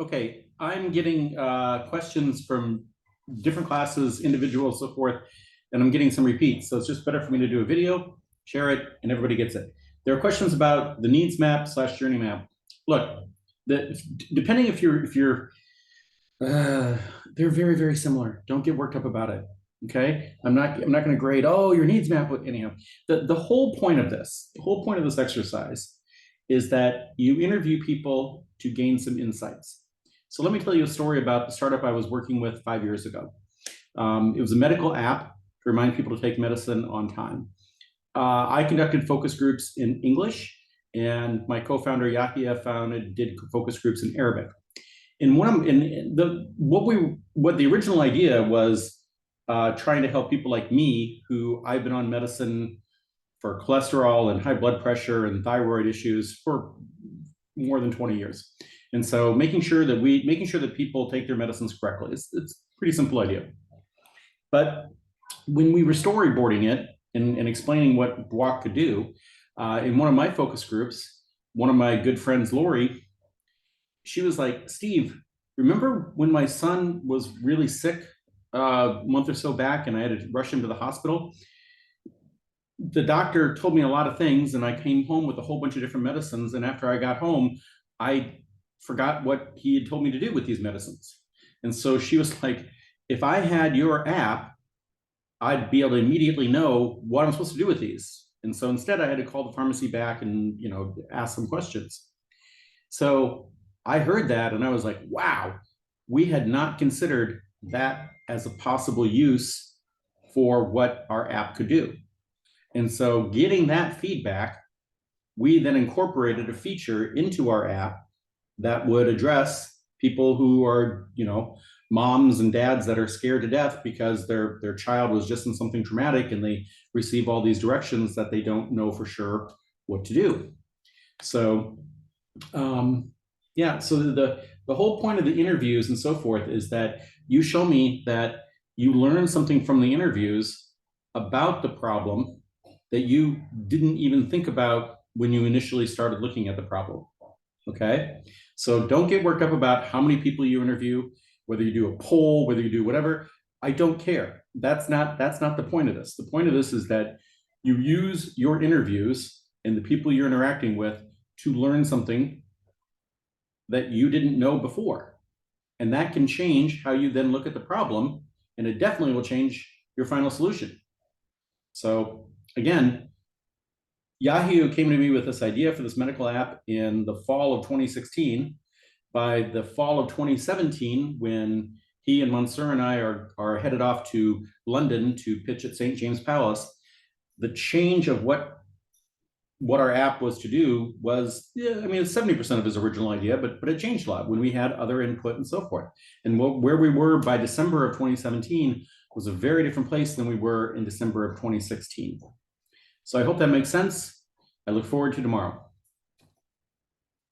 Okay, I'm getting questions from different classes, individuals, so forth, and I'm getting some repeats. So it's just better for me to do a video, share it, and everybody gets it. There are questions about the needs map / journey map. Look, depending if you're they're very similar. Don't get worked up about it. Okay, I'm not going to grade. Oh, your needs map. Anyhow, the whole point of this exercise is that you interview people to gain some insights. So let me tell you a story about the startup I was working with 5 years ago. It was a medical app to remind people to take medicine on time. I conducted focus groups in English, and my co-founder Yahya did focus groups in Arabic. And what the original idea was, trying to help people like me, who I've been on medicine for cholesterol and high blood pressure and thyroid issues for more than 20 years. And so making sure that people take their medicines correctly, it's a pretty simple idea. But when we were storyboarding it and explaining what Buak could do, in one of my focus groups, one of my good friends, Lori, she was like, Steve, remember when my son was really sick a month or so back and I had to rush him to the hospital? The doctor told me a lot of things, and I came home with a whole bunch of different medicines. And after I got home, I forgot what he had told me to do with these medicines. And so she was like, if I had your app, I'd be able to immediately know what I'm supposed to do with these. And so instead I had to call the pharmacy back and, ask some questions. So I heard that and I was like, wow, we had not considered that as a possible use for what our app could do. And so getting that feedback, we then incorporated a feature into our app that would address people who are, moms and dads that are scared to death because their child was just in something traumatic and they receive all these directions that they don't know for sure what to do. So, so the whole point of the interviews and so forth is that you show me that you learn something from the interviews about the problem that you didn't even think about when you initially started looking at the problem. Okay, so don't get worked up about how many people you interview, whether you do a poll, whether you do whatever. I don't care. That's not the point of this. The point of this is that you use your interviews and the people you're interacting with to learn something that you didn't know before. And that can change how you then look at the problem, and it definitely will change your final solution. So again, Yahoo came to me with this idea for this medical app in the fall of 2016. By the fall of 2017, when he and Mansour and I are headed off to London to pitch at St. James Palace, the change of what our app was to do was, it's 70% of his original idea, but it changed a lot when we had other input and so forth. And where we were by December of 2017 was a very different place than we were in December of 2016. So I hope that makes sense. I look forward to tomorrow.